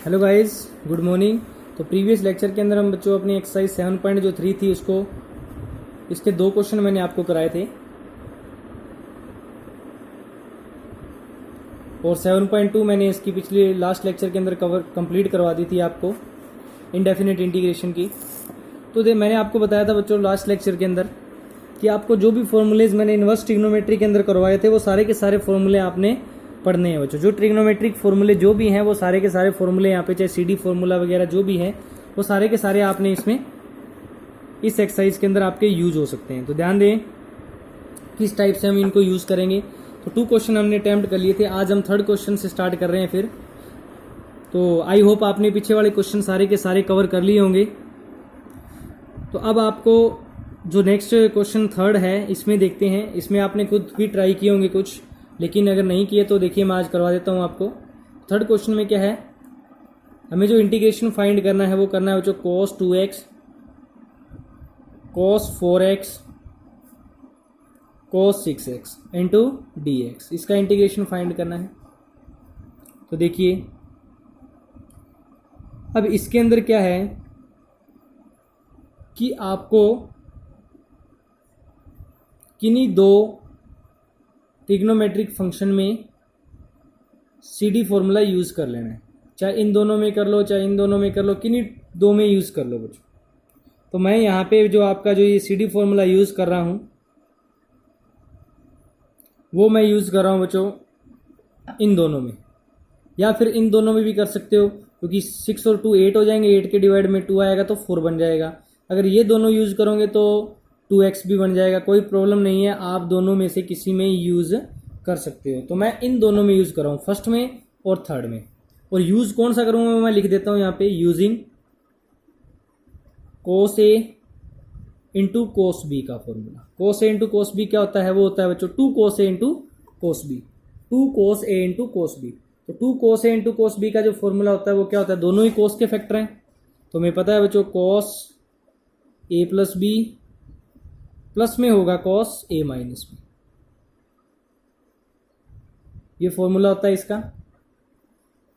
Hello guys, good morning. तो previous lecture के अंदर हम बच्चों अपनी एक्सरसाइज 7.3 थी उसको इसके दो क्वेश्चन मैंने आपको कराए थे और 7.2 मैंने इसकी पिछले लास्ट लेक्चर के अंदर कंप्लीट करवा दी थी आपको इनडेफिनेट इंटीग्रेशन की। तो मैंने आपको बताया था बच्चों लास्ट लेक्चर के अंदर कि आपको जो भी फॉर्मूलेज मैंने इनवर्स ट्रिग्नोमेट्री के अंदर करवाए थे वो सारे के सारे फॉर्मूले आपने पढ़ने हैं बच्चों। जो ट्रिग्नोमेट्रिक फॉर्मूले जो भी हैं वो सारे के सारे फॉर्मूले यहाँ पे चाहे सीडी फॉर्मूला वगैरह जो भी है वो सारे के सारे आपने इसमें इस एक्सरसाइज के अंदर आपके यूज हो सकते हैं। तो ध्यान दें किस टाइप से हम इनको यूज करेंगे। तो 2 क्वेश्चन हमने अटेम्प्ट कर लिए थे, आज हम 3rd क्वेश्चन से स्टार्ट कर रहे हैं फिर। तो आई होप आपने पीछे वाले क्वेश्चन सारे के सारे कवर कर लिए होंगे। तो अब आपको जो नेक्स्ट क्वेश्चन 3rd है इसमें देखते हैं। इसमें आपने खुद भी ट्राई किए होंगे कुछ, लेकिन अगर नहीं किए तो देखिए मैं आज करवा देता हूँ आपको। 3rd क्वेश्चन में क्या है, हमें जो इंटीग्रेशन फाइंड करना है वो करना है बच्चों cos 2x cos 4x cos 6x into dx, इसका इंटीग्रेशन फाइंड करना है। तो देखिए अब इसके अंदर क्या है कि आपको किन्हीं दो ट्रिग्नोमेट्रिक फंक्शन में सीडी फॉर्मूला यूज़ कर लेना है। चाहे इन दोनों में कर लो चाहे इन दोनों में कर लो, किन्हीं दो में यूज़ कर लो बच्चों। तो मैं यहाँ पे जो आपका जो ये सीडी फॉर्मूला यूज़ कर रहा हूँ वो मैं यूज़ कर रहा हूँ बच्चों इन दोनों में, या फिर इन दोनों में भी कर सकते हो क्योंकि 6 और 2 8 हो जाएंगे, 8 के डिवाइड में 2 आएगा तो 4 बन जाएगा। अगर ये दोनों यूज़ करोगे तो 2x भी बन जाएगा, कोई प्रॉब्लम नहीं है, आप दोनों में से किसी में यूज़ कर सकते हो। तो मैं इन दोनों में यूज़ कर रहा हूँ, फर्स्ट में और थर्ड में। और यूज़ कौन सा करूँगा मैं लिख देता हूँ यहाँ पे, using cos a into cos B का formula. cos a into cos B क्या होता है, वो होता है बच्चों 2 cos a into cos b, 2 cos a into cos b. तो 2 cos a into cos B का जो फॉर्मूला होता है वो क्या होता है, दोनों ही कोस के फैक्टर हैं। तो हमें पता है बच्चों cos a plus b plus में होगा cos a माइनस बी, ये फॉर्मूला होता है इसका।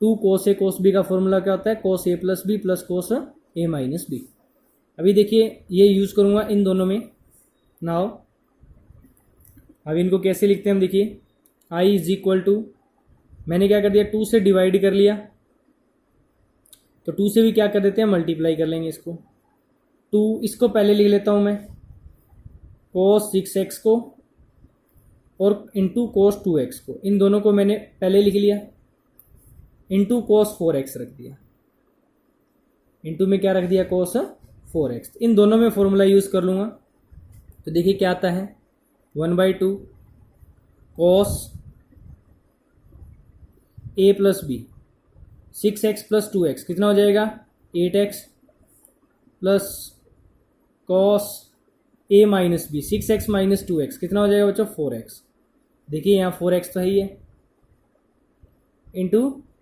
2 cos a cos b का फॉर्मूला क्या होता है, cos a plus b plus cos a minus b. अभी देखिए ये यूज़ करूँगा इन दोनों में। नाउ अब इनको कैसे लिखते हैं हम, देखिए i इज इक्वल टू, मैंने क्या कर दिया 2 से डिवाइड कर लिया, तो 2 से भी क्या कर देते हैं मल्टीप्लाई कर लेंगे इसको। 2 इसको पहले लिख लेता हूँ मैं cos 6x को और इंटू cos 2x को, इन दोनों को मैंने पहले लिख लिया, इंटू cos 4x रख दिया, इंटू में क्या रख दिया cos 4x। इन दोनों में फॉर्मूला यूज़ कर लूँगा। तो देखिए क्या आता है 1/2 cos a plus b 6x plus 2x कितना हो जाएगा 8x plus cos a minus b 6x minus 2x कितना हो जाएगा बच्चों 4x। देखिए यहाँ 4x तो है ही है, इंटू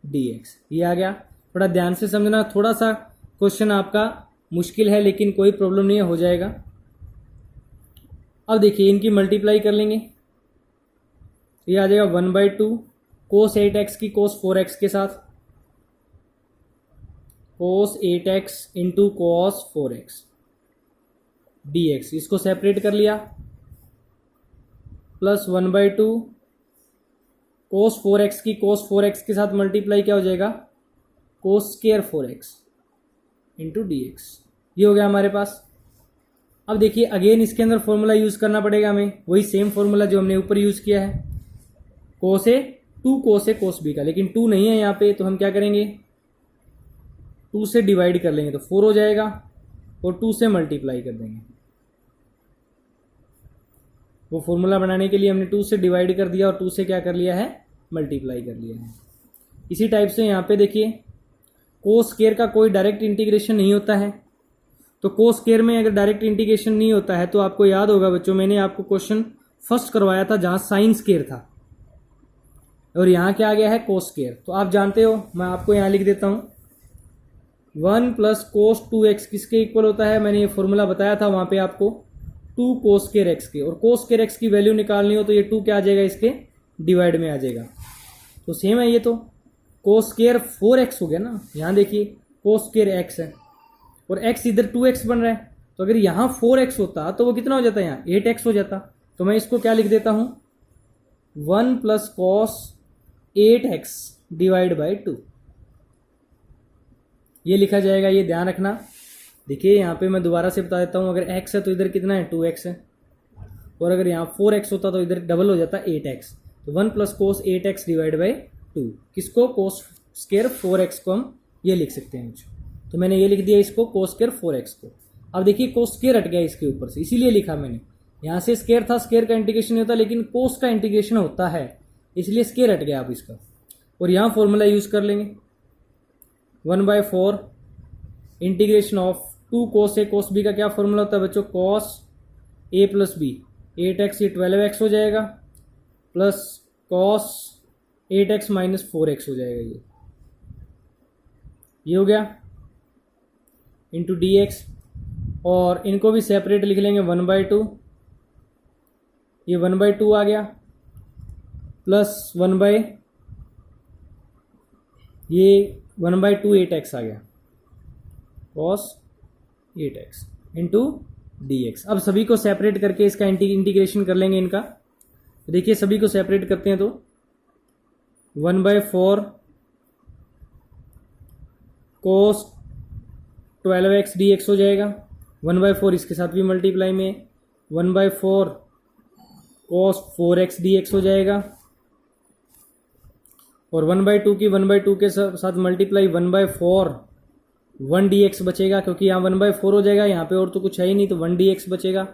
dx, ये आ गया। थोड़ा ध्यान से समझना, थोड़ा सा क्वेश्चन आपका मुश्किल है लेकिन कोई प्रॉब्लम नहीं है, हो जाएगा। अब देखिए इनकी मल्टीप्लाई कर लेंगे, ये आ जाएगा 1/2 cos 8x की cos 4x के साथ, cos 8x into cos 4x dx, इसको सेपरेट कर लिया, प्लस 1/2 cos 4x की cos 4x के साथ मल्टीप्लाई क्या हो जाएगा cos square 4x into dx, ये हो गया हमारे पास। अब देखिए अगेन इसके अंदर फॉर्मूला यूज़ करना पड़ेगा हमें, वही सेम फॉर्मूला जो हमने ऊपर यूज़ किया है, cos a 2 cos a cos b का, लेकिन 2 नहीं है यहाँ पे, तो हम क्या करेंगे 2 से डिवाइड कर लेंगे तो 4 हो जाएगा और 2 से मल्टीप्लाई कर देंगे। वो फॉर्मूला बनाने के लिए हमने 2 से डिवाइड कर दिया और 2 से क्या कर लिया है मल्टीप्लाई कर लिया है। इसी टाइप से यहाँ पे देखिए कोस स्क्वायर का कोई डायरेक्ट इंटीग्रेशन नहीं होता है, तो कोस स्क्वायर में अगर डायरेक्ट इंटीग्रेशन नहीं होता है तो आपको याद होगा बच्चों मैंने आपको क्वेश्चन फर्स्ट करवाया था जहाँ साइन स्क्वायर था और यहाँ क्या आ गया है कोस स्क्वायर। तो आप जानते हो, मैं आपको यहाँ लिख देता हूँ 1 प्लस कोस 2x किसके इक्वल होता है, मैंने ये फॉर्मूला बताया था वहाँ पे आपको 2 कोस स्क्वायर x के, और कोस स्क्वायर x की वैल्यू निकालनी हो तो ये 2 क्या आ जाएगा इसके डिवाइड में आ जाएगा। तो सेम है ये, तो कोस स्क्वायर 4x हो गया ना, यहाँ देखिए कोस स्क्वायर x है और x इधर 2x बन रहा है, तो अगर यहाँ 4x होता तो वो कितना हो जाता है, यहाँ 8x हो जाता। तो मैं इसको क्या लिख देता हूँ, 1 plus cos 8x divide by 2, ये लिखा जाएगा, ये ध्यान रखना। देखिए यहाँ पे मैं दोबारा से बता देता हूँ, अगर x है तो इधर कितना है 2x है, और अगर यहाँ 4x होता तो इधर डबल हो जाता 8x। तो 1 plus cos 8x divide by 2, किसको, कोस स्क्वायर 4x को हम ये लिख सकते हैं। तो मैंने ये लिख दिया इसको, कोस स्क्वायर 4x को। अब देखिए कोस स्क्वायर हट गया इसके ऊपर से, इसीलिए लिखा मैंने, यहाँ से स्क्वायर था, स्क्वायर का इंटीग्रेशन नहीं होता, लेकिन कोस का इंटीग्रेशन होता है, इसलिए स्क्वायर हट गया आप इसका। और यहाँ फॉर्मूला यूज कर लेंगे, 1/4 integration of 2 cos a cos B का क्या फॉर्मूला होता है बच्चों, कोस ए प्लस बी, 8x ये 12x हो जाएगा, plus cos 8x minus 4x हो जाएगा, ये हो गया, इंटू dx। और इनको भी सेपरेट लिख लेंगे, 1/2, ये 1/2 आ गया, प्लस 1/2 8x आ गया, कॉस 8x इंटू dx। अब सभी को सेपरेट करके इसका इंटीग्रेशन कर लेंगे इनका। तो देखिए सभी को सेपरेट करते हैं तो 1/4 कोस 12x dx हो जाएगा, 1/4 इसके साथ भी मल्टीप्लाई में, 1/4 कोस 4x dx हो जाएगा, और 1/2 की 1/2 के साथ मल्टीप्लाई, 1/4 1 dx बचेगा, क्योंकि यहाँ 1/4 हो जाएगा, यहाँ पे और तो कुछ है ही नहीं, तो 1 dx बचेगा।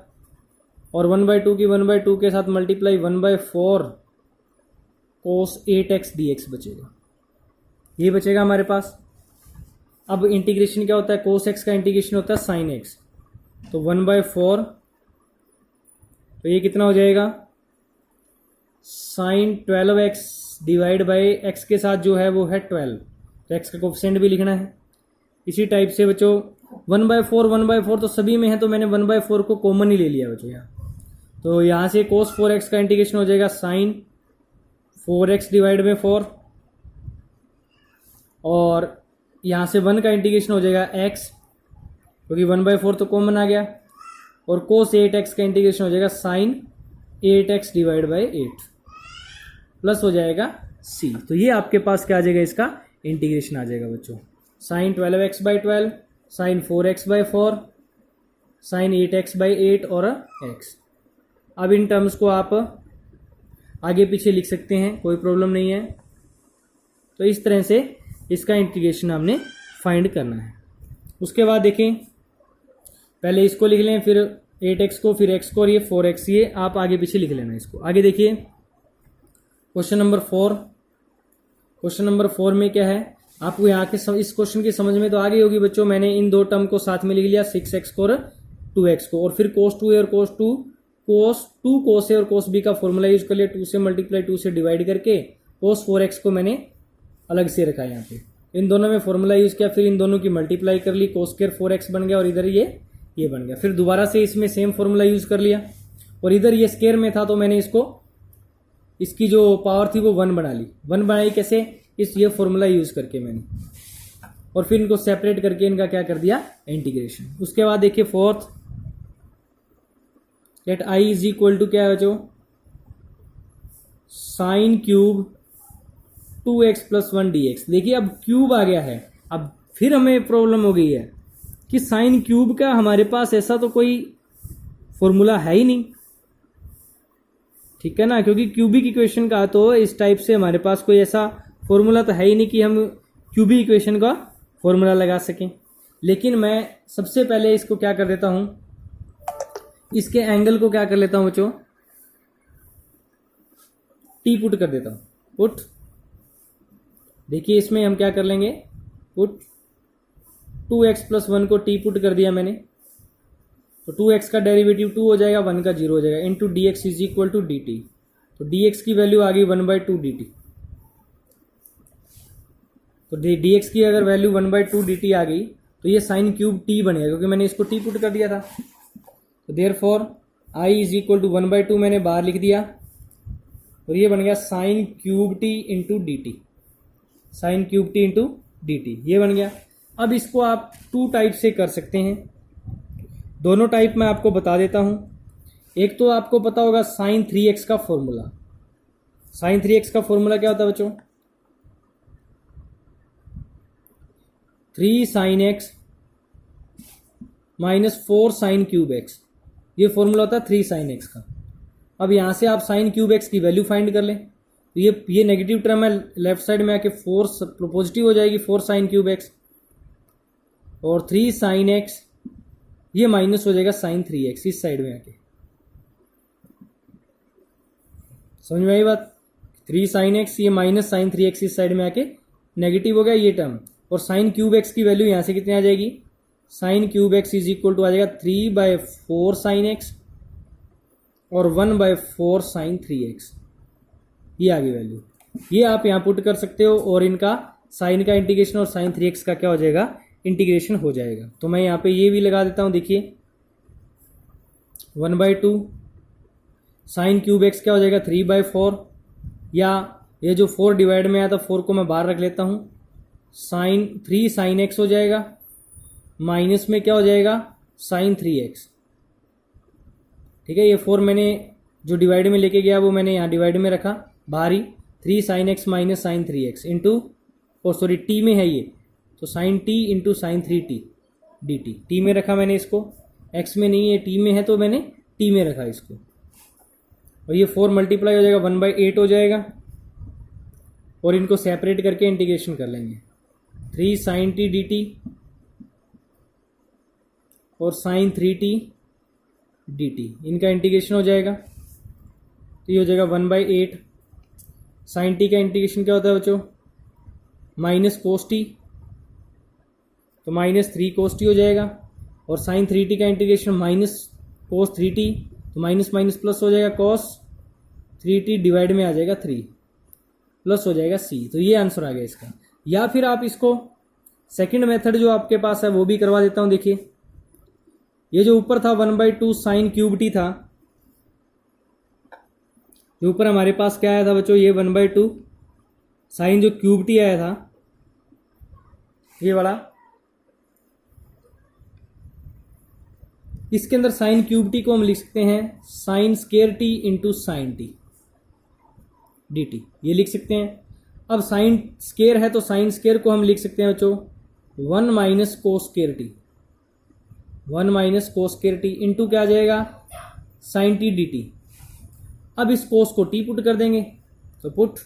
और 1/2 की 1/2 के साथ मल्टीप्लाई, 1/4 कोस 8x dx बचेगा, ये बचेगा हमारे पास। अब इंटीग्रेशन क्या होता है, कोस x का इंटीग्रेशन होता है साइन x, तो 1/4, तो ये कितना हो जाएगा, sign 12x divide by x के साथ जो है वो है 12, तो x का कोफिशिएंट भी लिखना है। इसी टाइप से बच्चों 1/4 तो सभी में है, तो मैंने 1/4 को कॉमन ही ले लिया बच्चों यहाँ। तो यहाँ से cos 4x का इंटीग्रेशन हो जाएगा साइन 4x डिवाइड में 4, और यहाँ से 1 का इंटीग्रेशन हो जाएगा x, क्योंकि 1/4 तो कॉमन आ गया, और cos 8x का इंटीग्रेशन हो जाएगा sign 8x divide by 8, plus हो जाएगा c। तो ये आपके पास क्या आ जाएगा, इसका इंटीग्रेशन आ जाएगा बच्चों, sign 12x/12, sign 4x/4, sign 8x/8 और x। अब इन टर्म्स को आप आगे पीछे लिख सकते हैं, कोई प्रॉब्लम नहीं है। तो इस तरह से इसका इंटीग्रेशन हमने फाइंड करना है। उसके बाद देखें, पहले इसको लिख लें, फिर 8x को, फिर x को, और ये 4x, ये आप आगे पीछे लिख लेना इसको। आगे देखिए क्वेश्चन नंबर 4। क्वेश्चन नंबर 4 में क्या है, आपको यहाँ के इस क्वेश्चन की समझ में तो आ गई होगी बच्चों। मैंने इन दो टर्म को साथ में लिख लिया, 6x को और 2x को, और फिर cos 2a और cos 2 cos a और cos b का फॉर्मूला यूज कर लिया, 2 से मल्टीप्लाई 2 से डिवाइड करके, cos 4x को मैंने अलग से रखा यहाँ पे, इन दोनों में फॉर्मूला यूज किया, फिर इन दोनों की मल्टीप्लाई कर ली, cos स्क्वायर 4x बन गया, और इधर ये बन गया। फिर दोबारा से इसमें सेम फॉर्मूला यूज कर लिया, और इधर ये स्क्वायर में था तो मैंने इसकी जो पावर थी वो 1 बना ली। 1 बनाई कैसे, ये फॉर्मूला यूज करके मैंने, और फिर इनको सेपरेट करके इनका क्या कर दिया, इंटीग्रेशन। उसके बाद देखिए fourth, let i is equal to क्या है जो, sign cube 2x plus 1 dx। देखिए अब क्यूब आ गया है, अब फिर हमें प्रॉब्लम हो गई है कि साइन क्यूब का हमारे पास ऐसा तो कोई फॉर्मूला है ही नहीं, ठीक है ना, क्योंकि क्यूबिक इक्वेशन का तो इस टाइप से हमारे पास कोई ऐसा फॉर्मूला तो है ही नहीं कि हम क्यूबिक इक्वेशन का फॉर्मूला लगा सकें। लेकिन मैं सबसे पहले इसको क्या कर देता हूं, इसके एंगल को क्या कर लेता हूं बच्चों, टी पुट कर देता हूं, पुट। देखिए इसमें हम क्या कर लेंगे, पुट 2x प्लस 1 को टी पुट कर दिया मैंने, तो 2x का डेरिवेटिव 2 हो जाएगा, 1 का 0 हो जाएगा, into dx is equal to dt। तो dx की वैल्यू आ गई 1/2 dt। तो dx की अगर वैल्यू 1/2 dt आ गई तो ये साइन क्यूब t बनेगा, क्योंकि मैंने इसको t पुट कर दिया था। तो therefore i is equal to 1/2 मैंने बाहर लिख दिया, और ये बन गया sine cube t into dt। Sine cube t into d t, ये बन गया। अब इसको आप 2 टाइप से कर सकते हैं, दोनों टाइप मैं आपको बता देता हूं। एक तो आपको पता होगा साइन 3x का फॉर्मूला। साइन 3x का फॉर्मूला क्या होता है बच्चों? 3 sine x minus 4 sign cube x, ये फॉर्मूला होता है 3 साइन एक्स का। अब यहां से आप साइन क्यूब एक्स की वैल्यू फाइंड कर लें, तो ये नेगेटिव टर्म है, लेफ्ट साइड में आके 4 पॉजिटिव हो जाएगी, 4 साइन क्यूब एक्स, और 3 साइन एक्स ये माइनस हो जाएगा साइन 3x इस साइड में आके। समझ में आई बात? 3 साइन एक्स ये माइनस साइन 3x इस साइड में आके नेगेटिव हो गया ये टर्म, और साइन क्यूब एक्स की वैल्यू यहां से कितनी आ जाएगी? Sine cube x is equal to आ जाएगा 3/4 साइन एक्स और 1/4 साइन 3x, ये आ गई वैल्यू। ये आप यहां पुट कर सकते हो, और इनका साइन का इंटीग्रेशन और साइन 3x का क्या हो जाएगा? इंटीग्रेशन हो जाएगा। तो मैं यहां पे ये भी लगा देता हूं, देखिए 1/2 साइन क्यूब एक्स क्या हो जाएगा? 3/4, या ये जो 4 डिवाइड में आया था 4 को मैं बाहर रख लेता हूं, साइन 3 साइन एक्स हो जाएगा, माइनस में क्या हो जाएगा? Sign 3x। ठीक है, ये 4 मैंने जो डिवाइड में लेके गया वो मैंने यहाँ डिवाइड में रखा, बाहर ही 3 sine x minus sine 3x into, और सॉरी टी में है ये, तो sine t into sine 3t d t में रखा मैंने इसको, x में नहीं है टी में है तो मैंने टी में रखा इसको। और ये 4 मल्टीप्लाई हो जाएगा 1/8 हो जाएगा, और इनको सेपरेट करके इंटीग्रेशन कर लेंगे। 3 साइन टी डी टी और साइन 3t डी टी, इनका इंटीग्रेशन हो जाएगा, तो ये हो जाएगा 1/8। साइन टी का इंटीग्रेशन क्या होता है बच्चों? माइनस कोस टी, तो माइनस 3 कोस टी हो जाएगा, और साइन 3t का इंटीग्रेशन माइनस कोस 3t, तो माइनस माइनस प्लस हो जाएगा, कॉस 3t डिवाइड में आ जाएगा 3 प्लस हो जाएगा c। तो ये आंसर आ गया इसका। या फिर आप इसको सेकंड मेथड जो आपके पास है वो भी करवा देता हूं। देखिए ये जो ऊपर था 1/2 साइन क्यूब टी था, जो ऊपर हमारे पास क्या आया था बच्चों? ये 1/2 साइन जो क्यूब टी आया था, ये वाला, इसके अंदर साइन क्यूब टी को हम लिख सकते हैं sine square t into sign t d t, ये लिख सकते हैं। अब साइन स्केयर है तो साइन स्केयर को हम लिख सकते हैं बच्चों 1 minus cos square t, 1 minus cos square t into क्या आ जाएगा? Sine t d t. अब इस कोस को टी पुट कर देंगे, तो पुट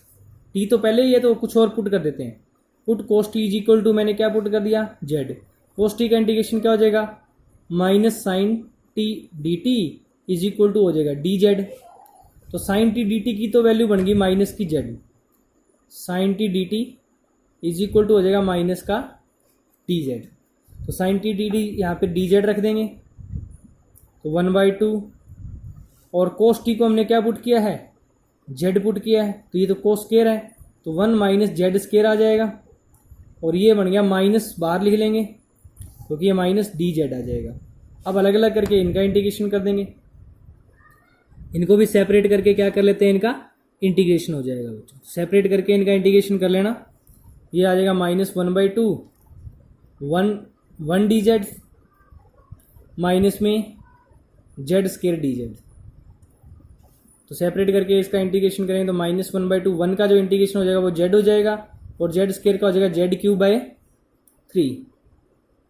टी तो पहले ही है तो कुछ और पुट कर देते हैं, put cos t is equal to मैंने क्या पुट कर दिया? जेड। कोस टी का इंटीग्रेशन क्या हो जाएगा? Minus sine t d t is equal to हो जाएगा डी जेड। तो साइन टी डी टी की तो वैल्यू बन गई माइनस की z, sine t d t is equal to हो जाएगा माइनस का डी जेड। तो साइन टी डी टी यहाँ पे डी जेड रख देंगे, तो 1/2, और कोस टी को हमने क्या पुट किया है? जेड पुट किया है, तो ये तो कोस स्केयर है, तो 1 माइनस जेड स्केयर आ जाएगा, और ये बन गया माइनस, बाहर लिख लेंगे क्योंकि ये माइनस डी जेड आ जाएगा। अब अलग अलग करके इनका इंटीग्रेशन कर देंगे, इनको भी सेपरेट करके क्या कर लेते हैं? इनका इंटीग्रेशन हो जाएगा बच्चों। सेपरेट करके इनका इंटीग्रेशन कर लेना, ये आ जाएगा माइनस 1/2 1 डी जेड माइनस में जेड स्केयर डी जेड। तो सेपरेट करके इसका इंटीग्रेशन करेंगे तो माइनस 1/2 1 का जो इंटीग्रेशन हो जाएगा वो जेड हो जाएगा, और जेड स्केयर का हो जाएगा z³/3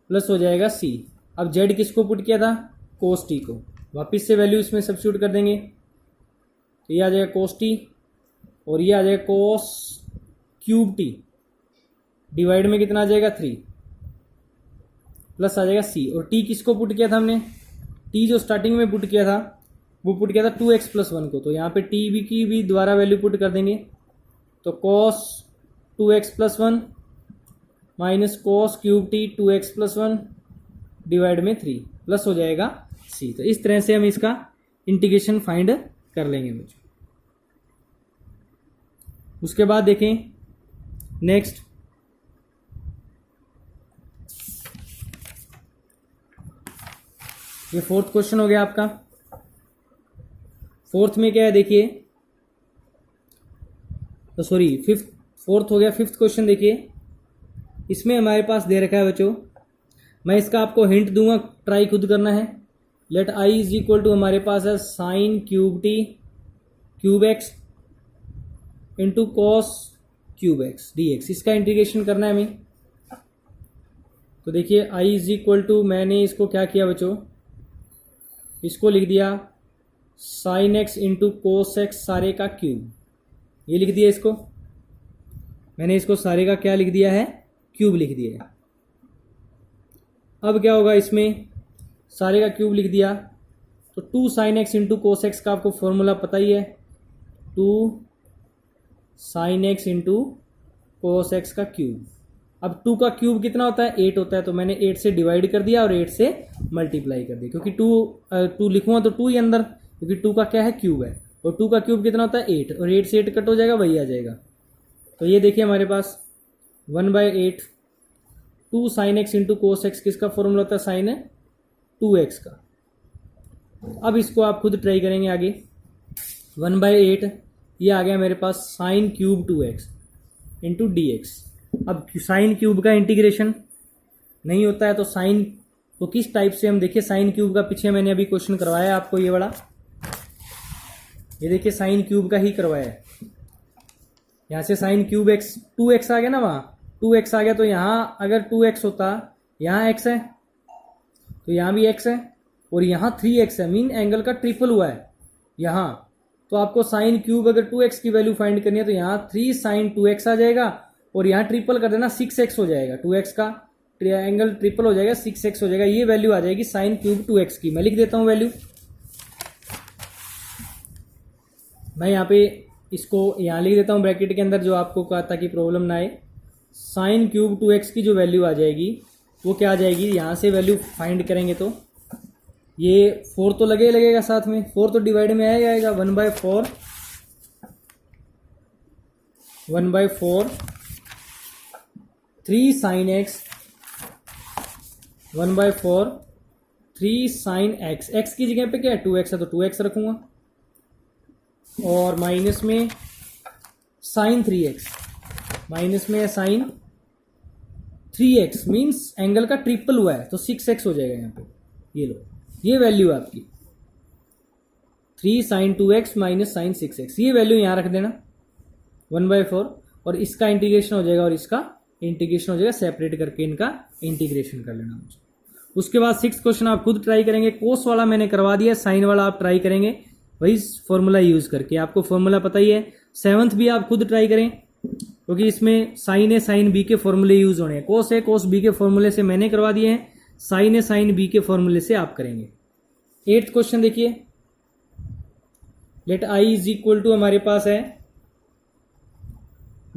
प्लस हो जाएगा c। अब जेड किसको पुट किया था? कोस टी को। वापिस से वैल्यू इसमें सब्स्टिट्यूट कर देंगे, तो ये आ जाएगा कोस टी, और ये आ जाएगा कोस क्यूब टी, डिवाइड में कितना आ जाएगा? 3 प्लस आ जाएगा c। और t किसको पुट किया था हमने? t जो स्टार्टिंग में पुट किया था वो पुट किया था 2x+1 को, तो यहाँ पे t भी की भी दोबारा वैल्यू पुट कर देंगे, तो cos 2x+1 minus cos cube T 2x+1 divide में 3 प्लस हो जाएगा c। तो इस तरह से हम इसका इंटीग्रेशन फाइंड कर लेंगे बच्चों। उसके बाद देखें नेक्स्ट, ये 4th क्वेश्चन हो गया आपका। 4th में क्या है देखिए, तो सॉरी फोर्थ हो गया। फिफ्थ क्वेश्चन देखिए, इसमें हमारे पास दे रखा है बच्चों, मैं इसका आपको हिंट दूंगा, ट्राई खुद करना है। Let I is equal to हमारे पास है sine cube t cube x into cos cube x d x. इसका इंटीग्रेशन करना है हमें। तो देखिए आई इज इक्वल टू, मैंने इसको क्या किया बच्चों, इसको लिख दिया sine x into cos x सारे का क्यूब, ये लिख दिया इसको मैंने, इसको सारे का क्या लिख दिया है, क्यूब लिख दिया है। अब क्या होगा, इसमें सारे का क्यूब लिख दिया तो 2 sine x into cos x का आपको फॉर्मूला पता ही है, 2 sine x into cos x का क्यूब। अब 2 का क्यूब कितना होता है, 8 होता है, तो मैंने 8 से डिवाइड कर दिया और 8 से मल्टीप्लाई कर दिया, क्योंकि 2 लिखूंगा तो 2 ही अंदर, क्योंकि 2 का क्या है, क्यूब है, और 2 का क्यूब कितना होता है, 8, और 8 से 8 कट हो जाएगा, वही आ जाएगा। तो ये देखिए हमारे पास 1/8 2 sine x into cos x, किसका फॉर्मूला होता है, साइन है 2x का। अब इसको आप खुद ट्राई करेंगे आगे। 1/8 ये आ गया मेरे पास sine cube 2x into d x. अब साइन क्यूब का इंटीग्रेशन नहीं होता है तो साइन को किस टाइप से हम देखिए, साइन क्यूब का पीछे मैंने अभी क्वेश्चन करवाया आपको, ये वाला, ये देखिए साइन क्यूब का ही करवाया है। यहाँ से साइन क्यूब एक्स 2x आ गया ना, वहाँ 2x आ गया, तो यहाँ अगर 2x होता, यहाँ x है तो यहाँ भी x है, और यहाँ 3x है, मीन एंगल का ट्रिपल हुआ है यहाँ। तो आपको साइन क्यूब अगर 2x की वैल्यू फाइंड करनी है तो यहाँ 3 साइन 2x आ जाएगा, और यहाँ ट्रिपल कर देना 6x हो जाएगा, 2x का एंगल ट्रिपल हो जाएगा, 6x हो जाएगा, ये वैल्यू आ जाएगी साइन क्यूब 2x की। मैं लिख देता हूँ वैल्यू, मैं यहाँ पे इसको यहाँ लिख देता हूँ ब्रैकेट के अंदर, जो आपको कहा था कि प्रॉब्लम ना आए। साइन क्यूब 2x की जो वैल्यू आ जाएगी वो क्या आ जाएगी, यहाँ से वैल्यू फाइंड करेंगे तो ये 4 तो लगेगा साथ में, 4 तो डिवाइड में आएगा 1/4 3 sine x 1/4 3 sine x, x की जगह पे क्या है 2x है तो 2x रखूंगा, और माइनस में साइन 3x, माइनस में है साइन 3x, मीन्स एंगल का ट्रिपल हुआ है तो 6x हो जाएगा यहाँ पे। ये लो, ये वैल्यू है आपकी 3 sign 2x minus sign 6x, ये वैल्यू यहाँ रख देना 1/4, और इसका इंटीग्रेशन हो जाएगा और इसका इंटीग्रेशन हो जाएगा, सेपरेट करके इनका इंटीग्रेशन कर लेना मुझे। उसके बाद 6th क्वेश्चन आप खुद ट्राई करेंगे, कोस वाला मैंने करवा दिया, साइन वाला आप ट्राई करेंगे वही फॉर्मूला यूज करके, आपको फॉर्मूला पता ही है। 7th भी आप खुद ट्राई करें, क्योंकि इसमें साइन ए साइन बी के फॉर्मूले यूज होने हैं। कोस ए कोस बी के फॉर्मूले से मैंने करवा दिए हैं, साइन ए साइन बी के फॉर्मूले से आप करेंगे। 8th क्वेश्चन देखिए, let I is equal to हमारे पास है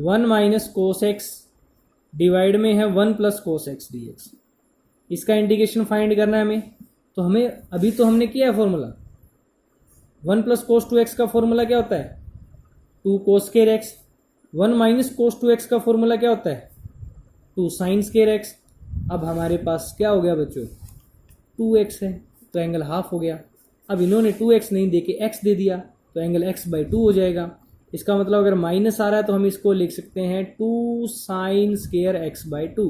1 माइनस कोस एक्स डिवाइड में है 1 plus cos x d x. इसका इंटीग्रेशन फाइंड करना है हमें, तो हमें अभी तो हमने किया है फॉर्मूला 1 प्लस कोस 2x का फॉर्मूला क्या होता है 2 कोस स्क्वायर एक्स, 1 माइनस कोस 2x का फॉर्मूला क्या होता है 2 साइन स्क्वायर एक्स। अब हमारे पास क्या हो गया बच्चों 2x है तो एंगल हाफ हो गया। अब इन्होंने 2x नहीं दे के x दे दिया तो एंगल x/2 हो जाएगा। इसका मतलब अगर माइनस आ रहा है तो हम इसको लिख सकते हैं 2 साइन स्क्वायर x/2,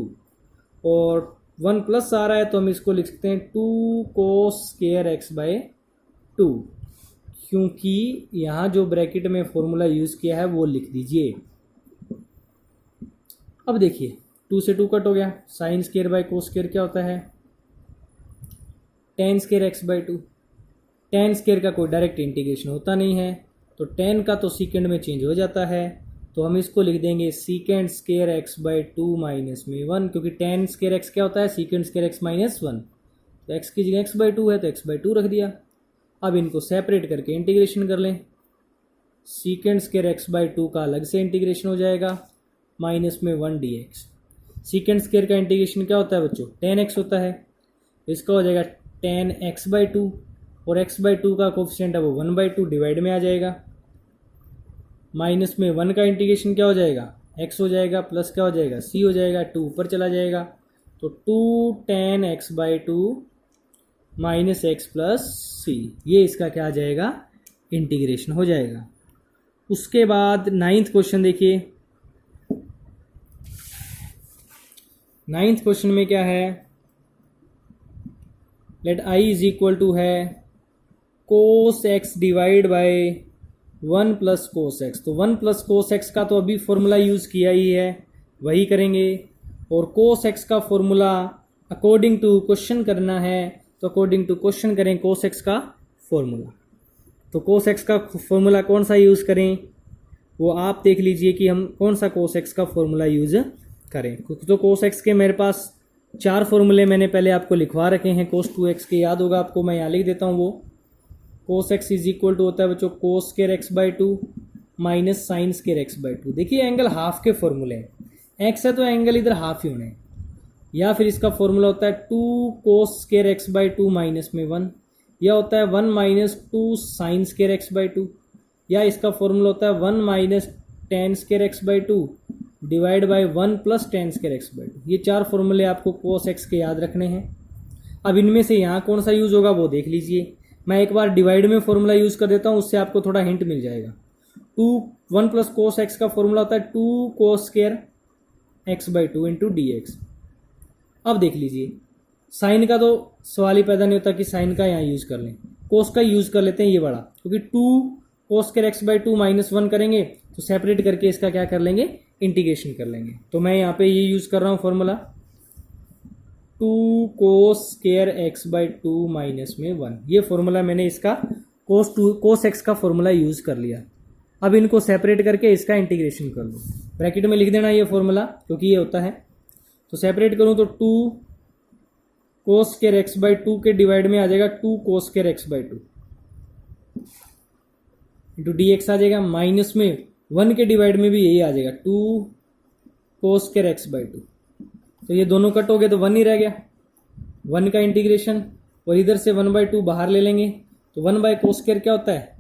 और 1 प्लस आ रहा है तो हम इसको लिख सकते हैं 2 कोस स्क्वायर x/2, क्योंकि यहाँ जो ब्रैकेट में फॉर्मूला यूज किया है वो लिख दीजिए। अब देखिए 2 से 2 कट हो गया, sine square by cos square क्या होता है tan square x/2। tan square का कोई डायरेक्ट इंटीग्रेशन होता नहीं है, तो tan का तो सीकेंड में चेंज हो जाता है, तो हम इसको लिख देंगे सीकेंड स्क्वायर x/2 माइनस में 1, क्योंकि tan स्क्वायर x क्या होता है सीकेंड स्क्वायर x माइनस 1, तो x की जगह x/2 है तो x/2 रख दिया। अब इनको सेपरेट करके इंटीग्रेशन कर लें, सीकेंड स्क्वायर x/2 का अलग से इंटीग्रेशन हो जाएगा माइनस में 1 dx। सीकेंड स्क्वायर का इंटीग्रेशन क्या होता है बच्चों tan x होता है, तो इसका हो जाएगा tan x/2, और x/2 का कोफिशिएंट है वो 1/2 डिवाइड में आ जाएगा, माइनस में 1 का इंटीग्रेशन क्या हो जाएगा x हो जाएगा, प्लस क्या हो जाएगा c हो जाएगा, 2 ऊपर चला जाएगा, तो 2 tan x/2 minus x plus c, ये इसका क्या आ जाएगा इंटीग्रेशन हो जाएगा। उसके बाद 9th क्वेश्चन देखिए, नाइन्थ क्वेश्चन में क्या है, let I is equal to है cos x divide by 1 plus cos x. तो 1 प्लस कोस एक्स का तो अभी फॉर्मूला यूज़ किया ही है, वही करेंगे। और कोस एक्स का फॉर्मूला अकॉर्डिंग टू क्वेश्चन करना है, तो अकॉर्डिंग टू क्वेश्चन करें कोस एक्स का फॉर्मूला। तो कोस एक्स का फॉर्मूला कौन सा यूज़ करें वो आप देख लीजिए कि हम कौन सा कोस एक्स का फॉर्मूला यूज़ करें। तो कोस एक्स के मेरे पास 4 फॉर्मूले मैंने पहले आपको लिखवा रखे हैं। कोस 2x के याद होगा आपको, मैं यहाँ लिख देता हूँ वो। Cos x is equal to होता है बच्चों cos square x by 2 minus sine square x by 2। देखिए एंगल हाफ के फॉर्मूले हैं, एक्स है तो एंगल इधर हाफ ही होने। या फिर इसका फॉर्मूला होता है 2 cos square x by 2 minus में 1, या होता है 1 minus 2 sign square x by 2, या इसका फॉर्मूला होता है 1 minus ten square x by 2 divide by 1 plus ten square x by 2। ये 4 फॉर्मूले आपको कोस एक्स के याद रखने हैं। अब इनमें से यहाँ कौन सा यूज़ होगा वो देख लीजिए। मैं एक बार डिवाइड में फॉर्मूला यूज़ कर देता हूँ, उससे आपको थोड़ा हिंट मिल जाएगा। 1 प्लस कोस एक्स का फॉर्मूला होता है 2 cos square x by 2 into d x. अब देख लीजिए, साइन का तो सवाल ही पैदा नहीं होता कि साइन का यहाँ यूज़ कर लें, कोस का यूज़ कर लेते हैं ये बड़ा, क्योंकि 2 cos square x by 2 minus 1 करेंगे तो सेपरेट करके इसका क्या कर लेंगे, इंटीग्रेशन कर लेंगे। तो मैं यहाँ पे ये यूज़ कर रहा हूँ formula 2 cos square x by 2 minus में 1। ये फॉर्मूला मैंने इसका कोस एक्स का फॉर्मूला यूज़ कर लिया। अब इनको सेपरेट करके इसका इंटीग्रेशन कर लो, ब्रैकेट में लिख देना ये फॉर्मूला क्योंकि ये होता है। तो सेपरेट करूँ तो 2 कोस स्क्वायर एक्स बाई 2 के डिवाइड में आ जाएगा 2 cos square x by 2 into d x आ जाएगा, माइनस में 1 के डिवाइड में भी यही आ जाएगा 2 कोस स्क्वायर एक्स बाई 2। तो ये दोनों कट हो गए तो 1 ही रह गया, 1 का इंटीग्रेशन, और इधर से 1/2 बाहर ले लेंगे तो 1 बाई कोस स्क्वायर क्या होता है,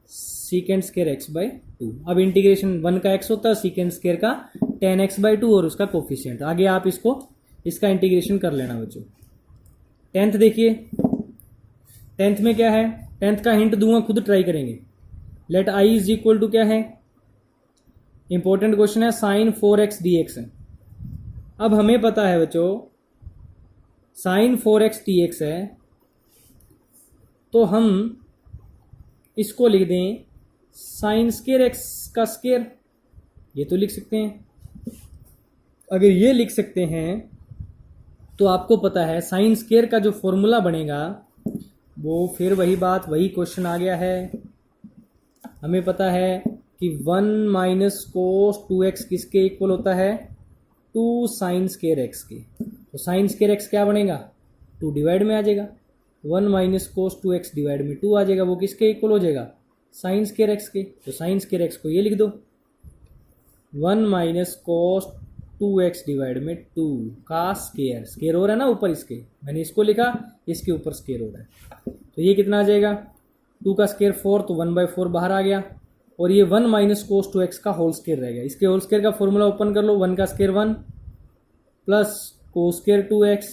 सीकेंड स्क्वायर एक्स बाई 2। अब इंटीग्रेशन 1 का x होता है, सीकेंड स्क्वायर का tan x बाई 2 और उसका कोफिशिएंट। आगे आप इसका इंटीग्रेशन कर लेना बच्चों। 10th देखिए, 10th में क्या है, 10th का हिंट दूंगा, खुद ट्राई करेंगे। Let I is equal to क्या है, इंपॉर्टेंट क्वेश्चन है, साइन 4x dx है। अब हमें पता है बच्चों साइन 4x dx है, तो हम इसको लिख दें साइन स्क्वायर एक्स का स्क्वायर, ये तो लिख सकते हैं। अगर ये लिख सकते हैं तो आपको पता है साइन स्क्वायर का जो फॉर्मूला बनेगा वो फिर वही बात, वही क्वेश्चन आ गया है। हमें पता है कि 1 माइनस कोस 2x किसके इक्वल होता है, 2 साइन स्क्वायर एक्स के। तो साइन स्क्वायर एक्स क्या बनेगा, 2 डिवाइड में आ जाएगा, 1 माइनस कोस 2x डिवाइड में 2 आ जाएगा, वो किसके इक्वल हो जाएगा, साइन स्क्वायर एक्स के। तो साइन स्क्वायर एक्स को ये लिख दो 1 माइनस कोस 2x डिवाइड में 2 का स्क्वायर, स्क्वायर हो रहा है ना ऊपर इसके, मैंने इसको लिखा, इसके ऊपर स्क्वायर हो रहा है। तो ये कितना आ जाएगा, 2 का स्क्वायर 4, तो 1/4 बाहर आ गया, और ये 1 माइनस कोस 2x का होल स्क्वायर रह गया। इसके होल स्क्वायर का फॉर्मूला ओपन कर लो, 1 का square 1 plus cos square 2x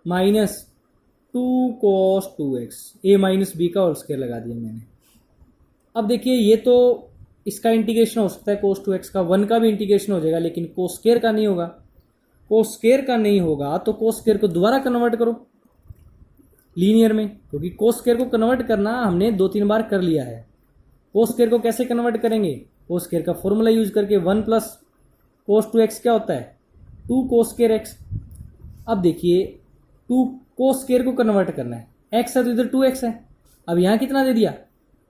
minus 2 cos 2x, a minus b का होल स्क्वायर लगा दिया मैंने। अब देखिए ये तो इसका इंटीग्रेशन हो सकता है कोस 2x का, 1 का भी इंटीग्रेशन हो जाएगा, लेकिन कोस स्क्वायर का नहीं होगा। कोस स्क्वायर का नहीं होगा तो कोस स्क्वायर को दोबारा कन्वर्ट करो लीनियर में, क्योंकि कोस स्क्वायर को कन्वर्ट करना हमने 2-3 बार कर लिया है। कोस स्क्वायर को कैसे कन्वर्ट करेंगे, कोस स्क्वायर का फॉर्मूला यूज करके, 1 प्लस कोस 2x क्या होता है, 2 कोस स्क्वायर एक्स। अब देखिए 2 कोस स्क्वायर को कन्वर्ट करना है, x है तो इधर 2x है, अब यहाँ कितना दे दिया,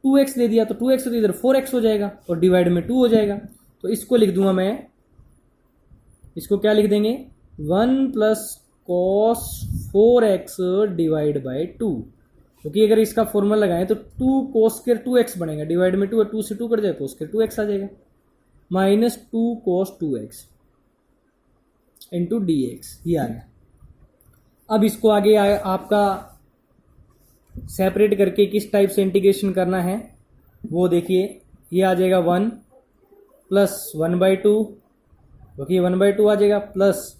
2x दे दिया, तो 2x तो इधर 4x हो जाएगा और डिवाइड में 2 हो जाएगा। तो इसको लिख दूंगा मैं, इसको क्या लिख देंगे, 1 plus cos 4x divide by 2, क्योंकि अगर इसका फॉर्मूला लगाएं तो 2 कोस स्क्वायर 2x बनेगा, डिवाइड में 2 और 2 से 2 कट जाएगा, कोस स्क्वायर 2x आ जाएगा, minus 2 cos 2x into d x, ये आ गया। अब इसको आगे आपका सेपरेट करके किस टाइप से इंटीग्रेशन करना है वो देखिए, ये आ जाएगा 1 प्लस 1/2, क्योंकि 1/2 आ जाएगा, प्लस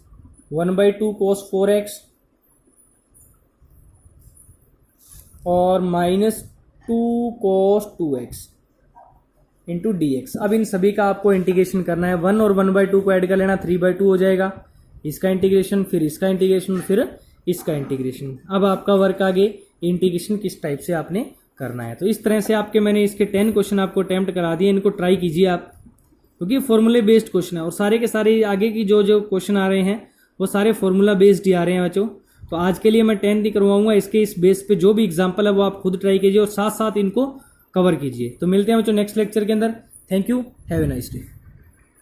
1/2 कोस 4x और minus 2 cos 2x into d x. अब इन सभी का आपको इंटीग्रेशन करना है, 1 और 1/2 को ऐड कर लेना, 3/2 हो जाएगा, इसका इंटीग्रेशन, फिर इसका इंटीग्रेशन, फिर इसका इंटीग्रेशन। अब आपका वर्क आगे इंटीग्रेशन किस टाइप से आपने करना है। तो इस तरह से आपके मैंने इसके 10 क्वेश्चन आपको अटेम्प्ट करा दिए, इनको ट्राई कीजिए आप, क्योंकि फॉर्मूले बेस्ड क्वेश्चन है और सारे के सारे आगे की जो जो क्वेश्चन आ रहे हैं वो सारे फॉर्मूला बेस्ड ही आ रहे हैं बच्चों। तो आज के लिए मैं 10 ही करवाऊंगा, इसके इस बेस पे जो भी एग्जाम्पल है वो आप खुद ट्राई कीजिए और साथ साथ इनको कवर कीजिए। तो मिलते हैं बच्चों नेक्स्ट लेक्चर के अंदर। Thank you, have a nice day.